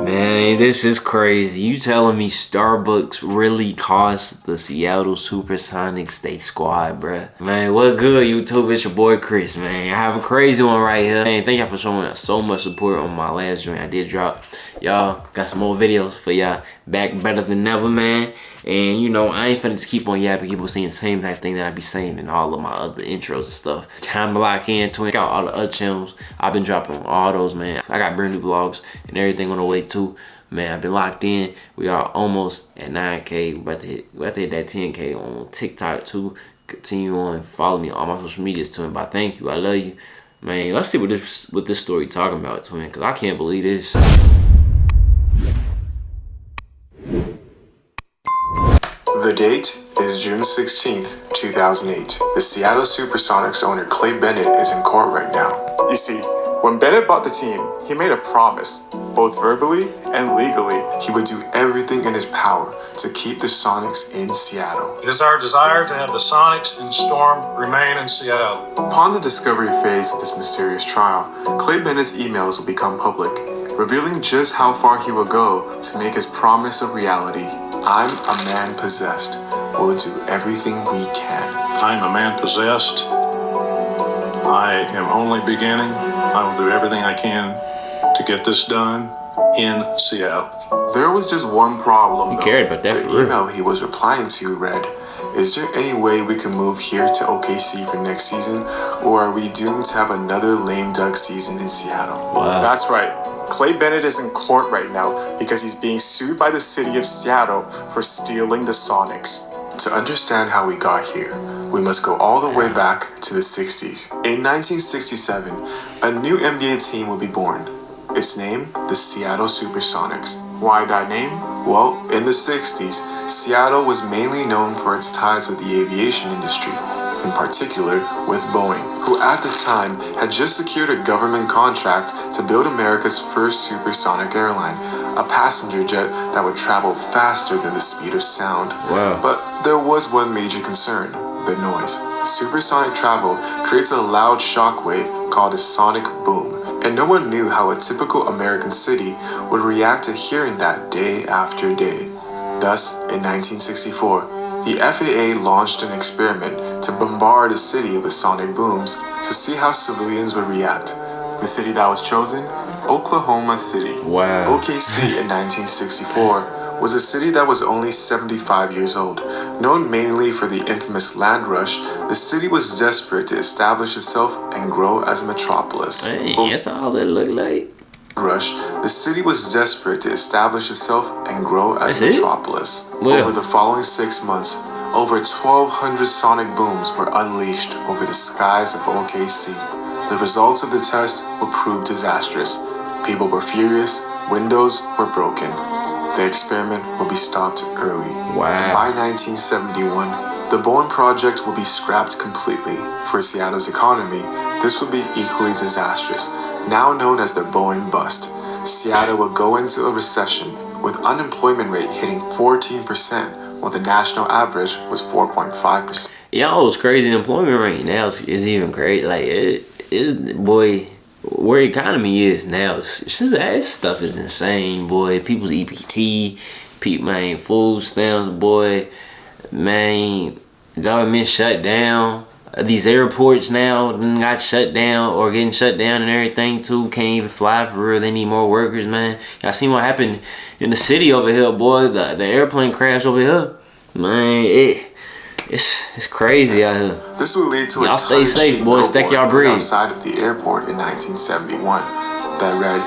Man, this is crazy. You telling me Starbucks really cost the Seattle Supersonics they squad, bruh? Man, what good, YouTube? It's your boy Chris, man. I have a crazy one right here. Man, thank y'all for showing us so much support on my last joint I did drop. Y'all got some more videos for y'all. Back better than ever, man. And you know, I ain't finna just keep on yapping, keep on saying the same exact thing that I be saying in all of my other intros and stuff. It's time to lock in, check out all the other channels. I've been dropping on all those, man. I got brand new vlogs and everything on the way too. Man, I've been locked in. We are almost at 9K. We're about to hit that 10K on TikTok too. Continue on, follow me on all my social medias, twin. But thank you, I love you. Man, let's see what this story talking about, twin, because I can't believe this. The date is June 16th, 2008. The Seattle Supersonics owner Clay Bennett is in court right now. You see, when Bennett bought the team, he made a promise, both verbally and legally, he would do everything in his power to keep the Sonics in Seattle. It is our desire to have the Sonics and Storm remain in Seattle. Upon the discovery phase of this mysterious trial, Clay Bennett's emails will become public, revealing just how far he will go to make his promise a reality. I'm a man possessed. We'll do everything we can. I'm a man possessed. I am only beginning. I will do everything I can to get this done in Seattle. There was just one problem, though. Cared about that. The email he was replying to read, "Is there any way we can move here to OKC for next season, or are we doomed to have another lame duck season in Seattle?" Wow. That's right. Clay Bennett is in court right now because he's being sued by the city of Seattle for stealing the Sonics. To understand how we got here, we must go all the way back to the 60s. In 1967, a new NBA team will be born. Its name, the Seattle Supersonics. Why that name? Well, in the 60s, Seattle was mainly known for its ties with the aviation industry, in particular with Boeing, who at the time had just secured a government contract to build America's first supersonic airline, a passenger jet that would travel faster than the speed of sound. Wow. But there was one major concern, the noise. Supersonic travel creates a loud shockwave called a sonic boom, and no one knew how a typical American city would react to hearing that day after day. Thus, in 1964, the FAA launched an experiment to bombard a city with sonic booms to see how civilians would react. The city that was chosen? Oklahoma City. Wow. OKC in 1964 was a city that was only 75 years old. Known mainly for the infamous land rush, the city was desperate to establish itself and grow as a metropolis. Hey, that's all it looked like. The city was desperate to establish itself and grow as a metropolis. Well. Over the following 6 months, over 1,200 sonic booms were unleashed over the skies of OKC. The results of the test would prove disastrous. People were furious, windows were broken. The experiment will be stopped early. Wow. By 1971, the Boeing project will be scrapped completely. For Seattle's economy, this will be equally disastrous. Now known as the Boeing bust, Seattle will go into a recession with unemployment rate hitting 14%, while the national average was 4.5%. Y'all, it's crazy. The employment rate now is even crazy. Like, it is, boy, where economy is now, that stuff is insane, boy. People's EPT, man, food stamps, boy, man, government shut down. These airports now got shut down or getting shut down and everything too. Can't even fly for real. They need more workers, man. Y'all seen what happened in the city over here, boy? The airplane crash over here, man. It's crazy out here. This will lead to y'all stay safe, boys. Stack y'all bread. Outside of the airport in 1971, that read,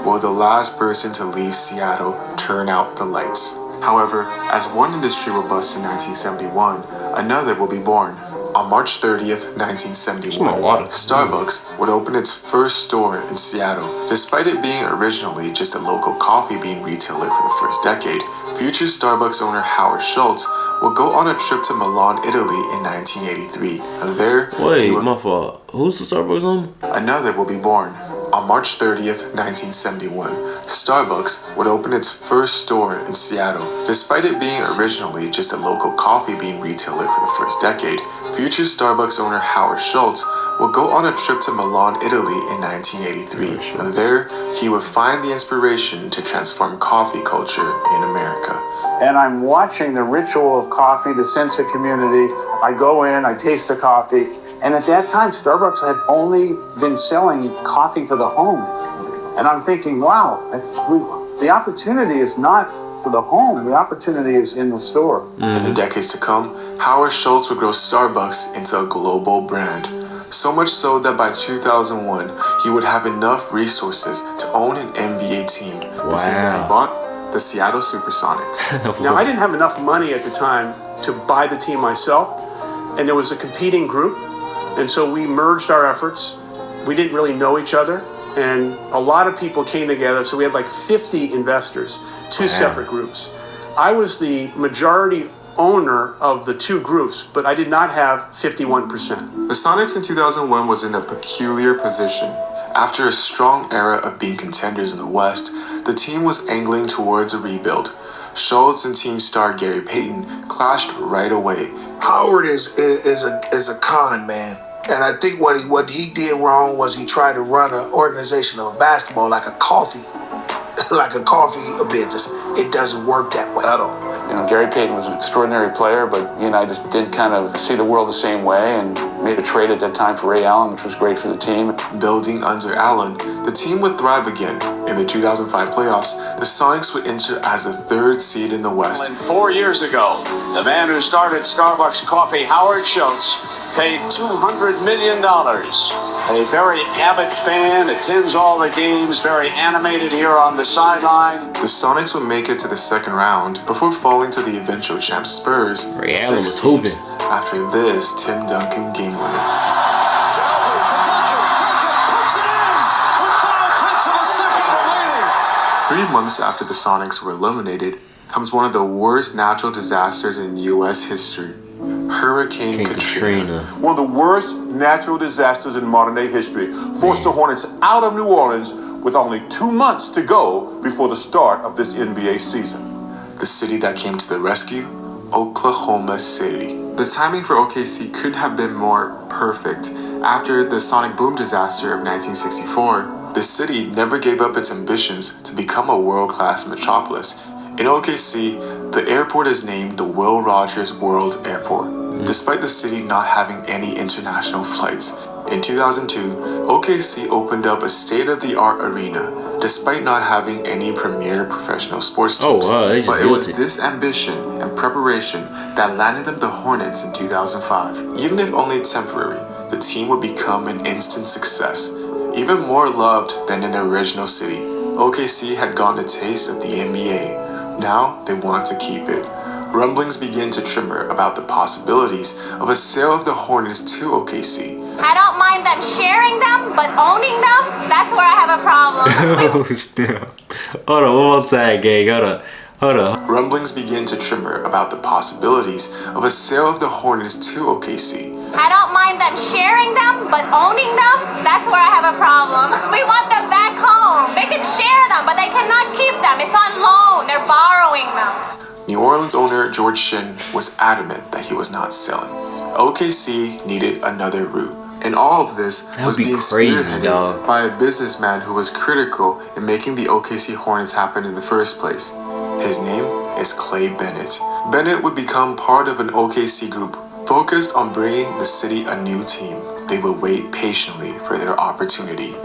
"Will the last person to leave Seattle turn out the lights?" However, as one industry will bust in 1971, another will be born. On March 30th, 1971, Starbucks would open its first store in Seattle. Despite it being originally just a local coffee bean retailer for the first decade, future Starbucks owner Howard Schultz will go on a trip to Milan, Italy in 1983. There, my fault. Who's the Starbucks owner? Another will be born. On March 30th, 1971, Starbucks would open its first store in Seattle. Despite it being originally just a local coffee bean retailer for the first decade, future Starbucks owner Howard Schultz would go on a trip to Milan, Italy in 1983. And there, he would find the inspiration to transform coffee culture in America. And I'm watching the ritual of coffee, the sense of community. I go in, I taste the coffee. And at that time, Starbucks had only been selling coffee for the home. And I'm thinking, wow, the opportunity is not for the home. The opportunity is in the store. In the decades to come, Howard Schultz would grow Starbucks into a global brand. So much so that by 2001, he would have enough resources to own an NBA team. The team that he bought, the Seattle Supersonics. Now, I didn't have enough money at the time to buy the team myself, and there was a competing group, and so we merged our efforts. We didn't really know each other, and a lot of people came together, so we had like 50 investors, two separate groups. I was the majority owner of the two groups, but I did not have 51%. The Sonics in 2001 was in a peculiar position. After a strong era of being contenders in the West, the team was angling towards a rebuild. Schultz and team star Gary Payton clashed right away. Howard is a con man. And I think what he did wrong was he tried to run an organization of basketball like a coffee business. It doesn't work that way at all. You know, Gary Payton was an extraordinary player, but he and I just didn't kind of see the world the same way and made a trade at that time for Ray Allen, which was great for the team. Building under Allen, the team would thrive again. In the 2005 playoffs, the Sonics would enter as the third seed in the West. 4 years ago, the man who started Starbucks Coffee, Howard Schultz, paid $200 million. A very avid fan, attends all the games, very animated here on the sideline. The Sonics would make it to the second round before falling to the eventual champs Spurs. Ray Allen was hooping. After this Tim Duncan game winner. Puts it in with 5/10 of a second remaining. 3 months after the Sonics were eliminated comes one of the worst natural disasters in U.S. history. Hurricane Katrina. One of the worst natural disasters in modern day history forced the Hornets out of New Orleans with only 2 months to go before the start of this NBA season. The city that came to the rescue? Oklahoma City. The timing for OKC couldn't have been more perfect. After the sonic boom disaster of 1964, the city never gave up its ambitions to become a world-class metropolis. In OKC, the airport is named the Will Rogers World Airport, despite the city not having any international flights. In 2002, OKC opened up a state-of-the-art arena, despite not having any premier professional sports teams. But it was this ambition and preparation that landed them the Hornets in 2005. Even if only temporary, the team would become an instant success, even more loved than in the original city. OKC had gotten a taste of the NBA. Now they want to keep it. Rumblings begin to tremor about the possibilities of a sale of the Hornets to OKC. I don't mind them sharing them, but owning them, that's where I have a problem. Hold on, one more time, gang. Hold on. Rumblings begin to tremor about the possibilities of a sale of the Hornets to OKC. I don't mind them sharing them, but owning them, that's where I have a problem. We want them back home. They can share them, but they cannot keep them. It's on loan. They're borrowing them. New Orleans owner George Shinn was adamant that he was not selling. OKC needed another route. And all of this was being spearheaded by a businessman who was critical in making the OKC Hornets happen in the first place. His name is Clay Bennett. Bennett would become part of an OKC group focused on bringing the city a new team. They would wait patiently for their opportunity.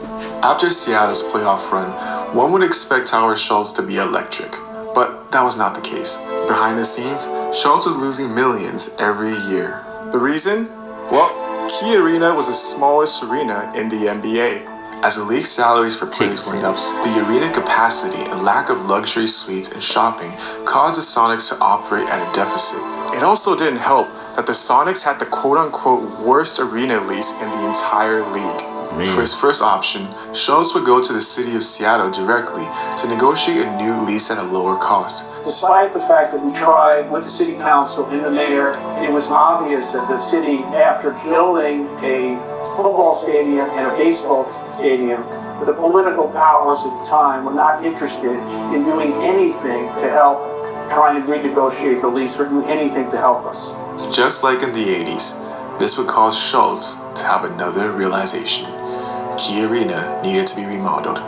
After Seattle's playoff run, one would expect Howard Schultz to be electric. But that was not the case. Behind the scenes, Schultz was losing millions every year. The reason? Well, Key Arena was the smallest arena in the NBA. As the league salaries for players went up, the arena capacity and lack of luxury suites and shopping caused the Sonics to operate at a deficit. It also didn't help that the Sonics had the quote-unquote worst arena lease in the entire league. For his first option, Schultz would go to the city of Seattle directly to negotiate a new lease at a lower cost. Despite the fact that we tried with the city council and the mayor, it was obvious that the city, after building a football stadium and a baseball stadium, the political powers at the time were not interested in doing anything to help try and renegotiate the lease or do anything to help us. Just like in the 80s, This would cause Schultz to have another realization. Key Arena needed to be remodeled.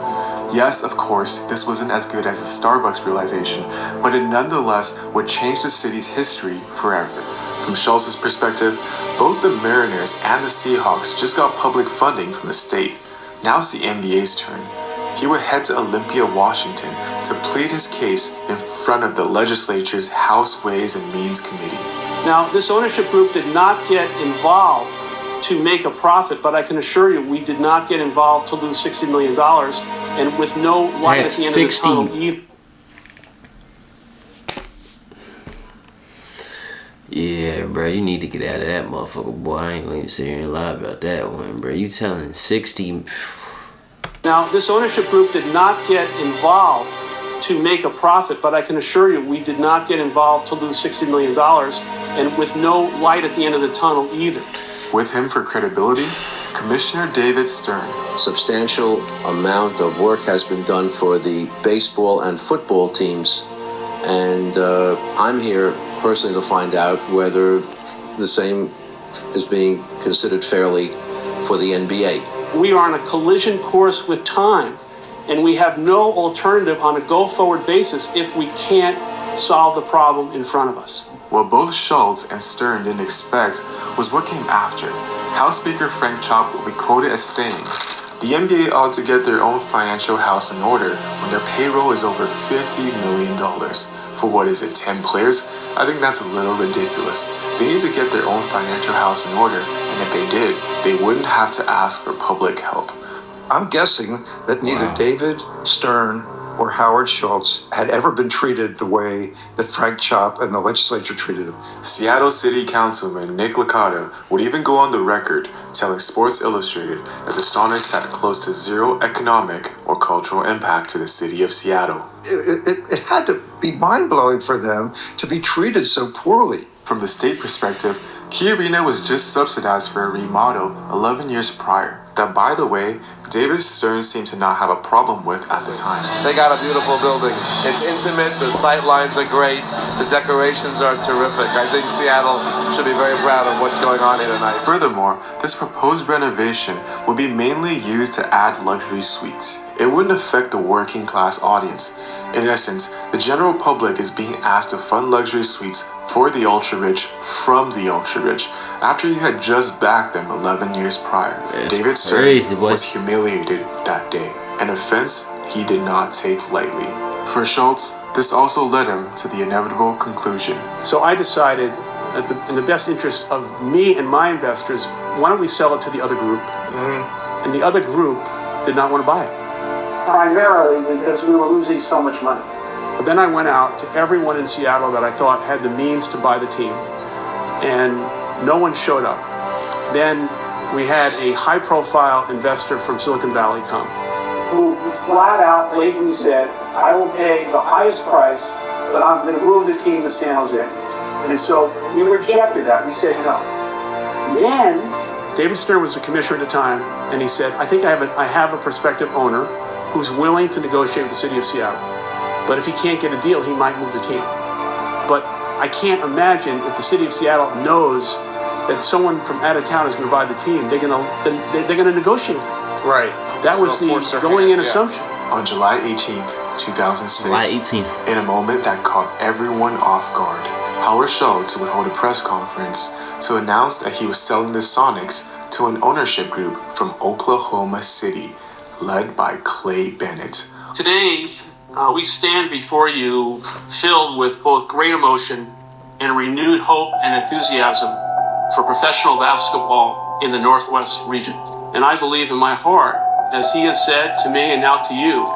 Yes, of course, this wasn't as good as the Starbucks realization, but it nonetheless would change the city's history forever. From Schultz's perspective, both the Mariners and the Seahawks just got public funding from the state. Now it's the NBA's turn. He would head to Olympia, Washington to plead his case in front of the legislature's House Ways and Means Committee. Now, this ownership group did not get involved to make a profit, but I can assure you we did not get involved to lose $60 million and with no light at the end of the tunnel either. Yeah, bro, you need to get out of that motherfucker, boy. I ain't gonna even sit here and lie about that one, bro. You telling 60... Now, this ownership group did not get involved to make a profit, but I can assure you we did not get involved to lose $60 million and with no light at the end of the tunnel either. With him for credibility, Commissioner David Stern. Substantial amount of work has been done for the baseball and football teams, and I'm here personally to find out whether the same is being considered fairly for the NBA. We are on a collision course with time, and we have no alternative on a go-forward basis if we can't solve the problem in front of us. What both Schultz and Stern didn't expect was what came after. House Speaker Frank Chop will be quoted as saying, "The NBA ought to get their own financial house in order when their payroll is over $50 million. For what is it, 10 players? I think that's a little ridiculous. They need to get their own financial house in order, and if they did, they wouldn't have to ask for public help." I'm guessing that neither David Stern or Howard Schultz had ever been treated the way that Frank Chop and the legislature treated him. Seattle City Councilman Nick Licata would even go on the record telling Sports Illustrated that the Sonics had close to zero economic or cultural impact to the city of Seattle. It had to be mind-blowing for them to be treated so poorly. From the state perspective, Key Arena was just subsidized for a remodel 11 years prior. That, by the way, David Stern seemed to not have a problem with at the time. They got a beautiful building. It's intimate, the sight lines are great, the decorations are terrific. I think Seattle should be very proud of what's going on here tonight. Furthermore, this proposed renovation would be mainly used to add luxury suites. It wouldn't affect the working class audience. In essence, the general public is being asked to fund luxury suites for the ultra-rich from the ultra-rich after you had just backed them 11 years prior. David Stern was humiliated that day, an offense he did not take lightly. For Schultz, this also led him to the inevitable conclusion. So I decided, in the best interest of me and my investors, why don't we sell it to the other group? And the other group did not want to buy it. Primarily because we were losing so much money. But then I went out to everyone in Seattle that I thought had the means to buy the team, and no one showed up. Then we had a high-profile investor from Silicon Valley come, Who flat out blatantly said, "I will pay the highest price, but I'm going to move the team to San Jose." And so we rejected that. We said no. Then David Stern was the commissioner at the time, and he said, I think I have a prospective owner who's willing to negotiate with the city of Seattle. But if he can't get a deal, he might move the team. But I can't imagine if the city of Seattle knows that someone from out of town is going to buy the team, they're going to negotiate with him. Right. That was the going-in assumption. On July 18th, 2006, in a moment that caught everyone off guard, Howard Schultz would hold a press conference to announce that he was selling the Sonics to an ownership group from Oklahoma City, led by Clay Bennett. Today, we stand before you filled with both great emotion and renewed hope and enthusiasm for professional basketball in the Northwest region. And I believe in my heart, as he has said to me and now to you,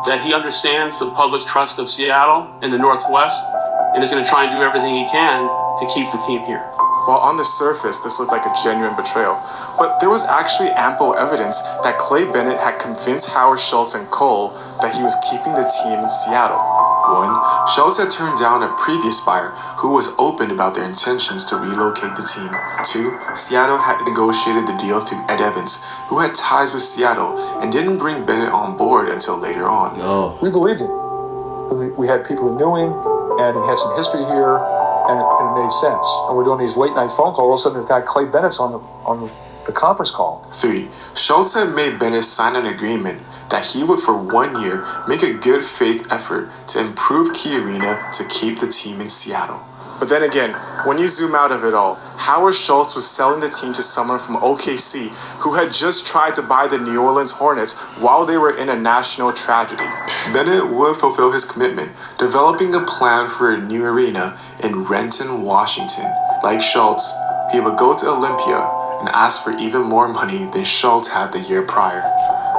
that he understands the public trust of Seattle and the Northwest and is going to try and do everything he can to keep the team here. While on the surface, this looked like a genuine betrayal, but there was actually ample evidence that Clay Bennett had convinced Howard Schultz and Cole that he was keeping the team in Seattle. 1. Schultz had turned down a previous buyer who was open about their intentions to relocate the team. 2. Seattle had negotiated the deal through Ed Evans, who had ties with Seattle and didn't bring Bennett on board until later on. We believed him. We had people who knew him, and he had some history here. and it made sense. And we're doing these late night phone calls. All of a sudden, in fact, Clay Bennett's on the conference call. 3. Schultz had made Bennett sign an agreement that he would for 1 year make a good faith effort to improve Key Arena to keep the team in Seattle. But then again, when you zoom out of it all, Howard Schultz was selling the team to someone from OKC who had just tried to buy the New Orleans Hornets while they were in a national tragedy. Bennett would fulfill his commitment, developing a plan for a new arena in Renton, Washington. Like Schultz, he would go to Olympia and ask for even more money than Schultz had the year prior.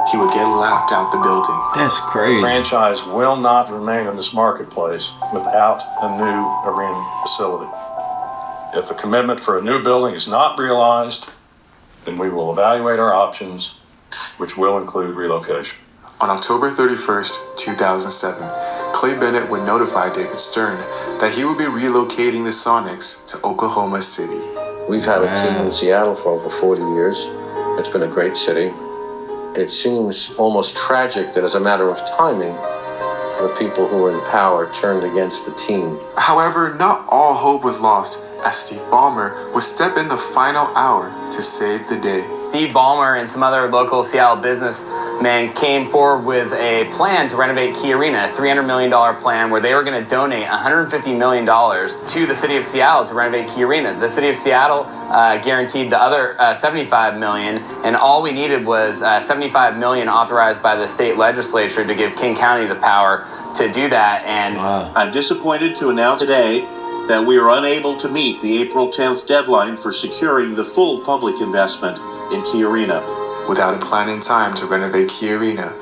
He would get laughed out the building. That's crazy. The franchise will not remain in this marketplace without a new arena facility. If a commitment for a new building is not realized, then we will evaluate our options, which will include relocation. On October 31st, 2007, Clay Bennett would notify David Stern that he would be relocating the Sonics to Oklahoma City. We've had a team in Seattle for over 40 years. It's been a great city. It seems almost tragic that as a matter of timing, the people who were in power turned against the team. However, not all hope was lost, as Steve Ballmer would step in the final hour to save the day. Steve Ballmer and some other local Seattle businessmen came forward with a plan to renovate Key Arena, a $300 million plan where they were going to donate $150 million to the city of Seattle to renovate Key Arena. The city of Seattle guaranteed the other $75 million, and all we needed was $75 million authorized by the state legislature to give King County the power to do that. And I'm disappointed to announce today that we are unable to meet the April 10th deadline for securing the full public investment in Key Arena. Without a plan in time to renovate Key Arena,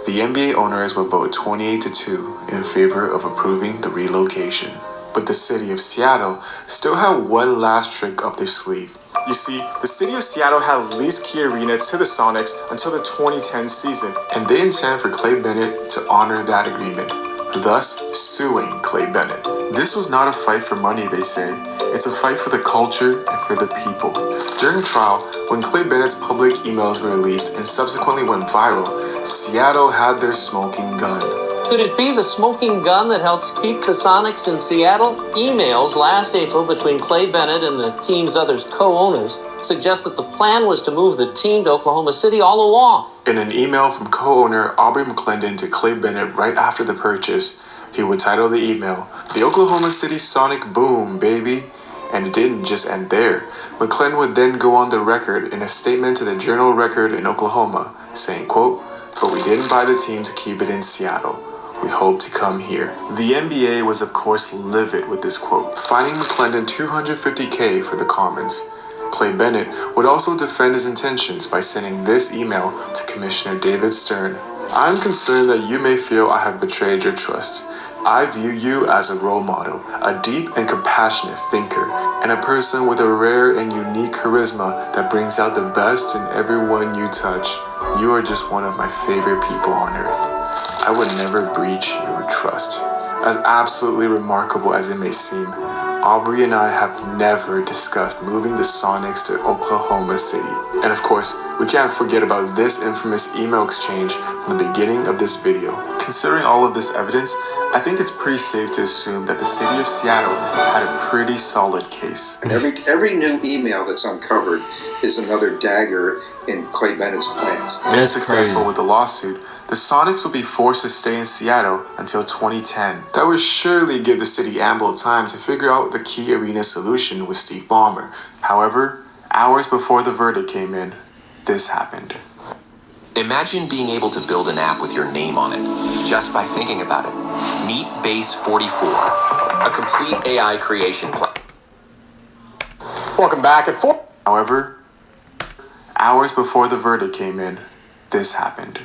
the NBA owners would vote 28-2 in favor of approving the relocation. But the city of Seattle still had one last trick up their sleeve. You see, the city of Seattle had leased Key Arena to the Sonics until the 2010 season, and they intend for Clay Bennett to honor that agreement, thus suing Clay Bennett. This was not a fight for money, they say. It's a fight for the culture and for the people. During trial, when Clay Bennett's public emails were released and subsequently went viral, Seattle had their smoking gun. Could it be the smoking gun that helps keep the Sonics in Seattle? Emails last April between Clay Bennett and the team's other co-owners suggest that the plan was to move the team to Oklahoma City all along. In an email from co-owner Aubrey McClendon to Clay Bennett right after the purchase, he would title the email, "The Oklahoma City Sonic Boom, baby." And it didn't just end there. McClendon would then go on the record in a statement to the Journal Record in Oklahoma, saying, quote, "But we didn't buy the team to keep it in Seattle. We hope to come here." The NBA was of course livid with this quote, fining McClendon $250K for the comments. Clay Bennett would also defend his intentions by sending this email to Commissioner David Stern. "I'm concerned that you may feel I have betrayed your trust. I view you as a role model, a deep and compassionate thinker, and a person with a rare and unique charisma that brings out the best in everyone you touch. You are just one of my favorite people on earth. I would never breach your trust." As absolutely remarkable as it may seem, Aubrey and I have never discussed moving the Sonics to Oklahoma City. And of course, we can't forget about this infamous email exchange from the beginning of this video. Considering all of this evidence, I think it's pretty safe to assume that the city of Seattle had a pretty solid case. And every new email that's uncovered is another dagger in Clay Bennett's plans. If successful with the lawsuit, the Sonics will be forced to stay in Seattle until 2010. That would surely give the city ample time to figure out the Key Arena solution with Steve Ballmer. However, hours before the verdict came in, this happened. Imagine being able to build an app with your name on it, just by thinking about it. Meet Base 44, a complete AI creation platform. Welcome back at 4. However, hours before the verdict came in, this happened.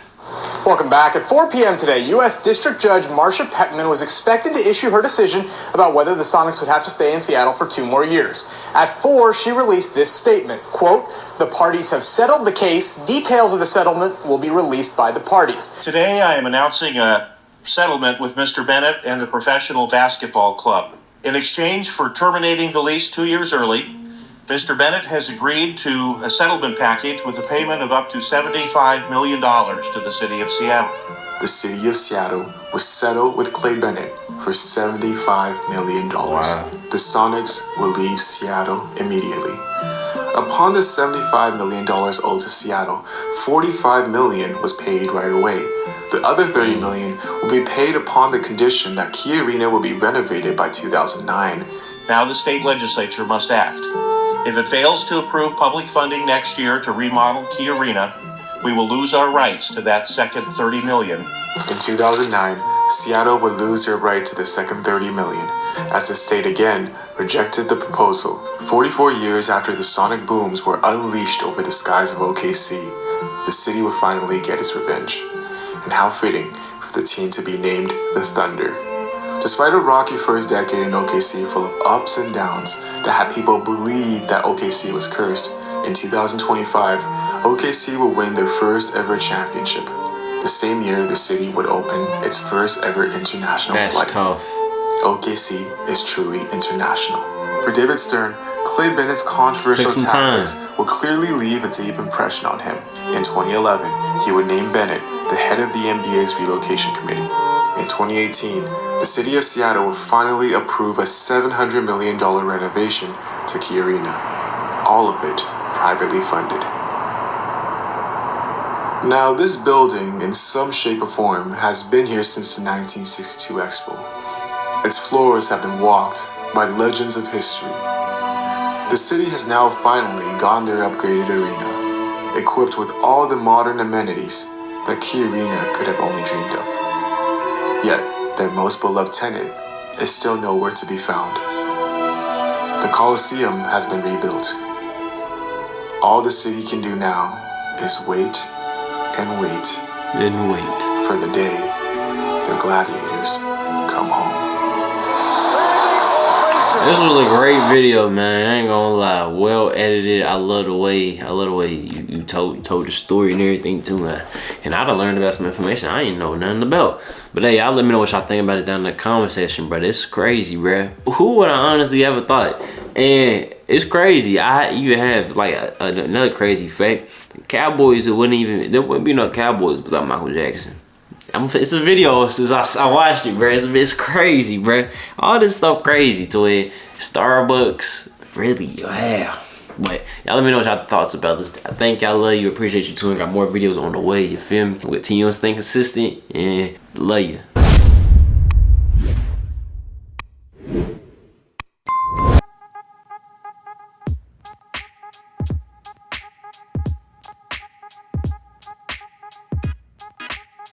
Welcome back. At 4 p.m. today, U.S. District Judge Marsha Peckman was expected to issue her decision about whether the Sonics would have to stay in Seattle for 2 more years. At 4, she released this statement, quote, "The parties have settled the case. Details of the settlement will be released by the parties." Today I am announcing a settlement with Mr. Bennett and the Professional Basketball Club. In exchange for terminating the lease 2 years early, Mr. Bennett has agreed to a settlement package with a payment of up to $75 million to the city of Seattle. The city of Seattle was settled with Clay Bennett for $75 million. Wow. the Sonics will leave Seattle immediately. Upon the $75 million owed to Seattle, $45 million was paid right away. The other $30 million will be paid upon the condition that Key Arena will be renovated by 2009. Now the state legislature must act. If it fails to approve public funding next year to remodel Key Arena, we will lose our rights to that second $30 million. In 2009, Seattle would lose their right to the second $30 million, as the state again rejected the proposal. 44 years after the sonic booms were unleashed over the skies of OKC, the city would finally get its revenge. And how fitting for the team to be named the Thunder. Despite a rocky first decade in OKC full of ups and downs that had people believe that OKC was cursed, in 2025, OKC will win their first ever championship. The same year, the city would open its first ever international flight. That's tough. OKC is truly international. For David Stern, Clay Bennett's controversial tactics will clearly leave a deep impression on him. In 2011, he would name Bennett the head of the NBA's relocation committee. In 2018, the city of Seattle will finally approve a $700 million renovation to Key Arena. All of it privately funded. Now, this building, in some shape or form, has been here since the 1962 Expo. Its floors have been walked by legends of history. The city has now finally gotten their upgraded arena, equipped with all the modern amenities that Key Arena could have only dreamed of. Yet, their most beloved tenant is still nowhere to be found. The Coliseum has been rebuilt. All the city can do now is wait and wait and wait for the day the gladiators come home. This was a great video, man. I ain't gonna lie. Well edited. I love the way you told the story and everything too, man. And I done learned about some information I ain't know nothing about. But hey, y'all let me know what y'all think about it down in the comment section, bro. It's crazy, bro. Who would I honestly ever thought? And it's crazy. I even have like another crazy fact. Cowboys, there wouldn't be no Cowboys without Michael Jackson. It's a video since I watched it, bro. It's crazy, bro. All this stuff crazy to it. Starbucks, really, wow. But y'all let me know what y'all thoughts about this. I thank y'all, love you, appreciate you too, and got more videos on the way, you feel me? Continue to stay consistent, and love you.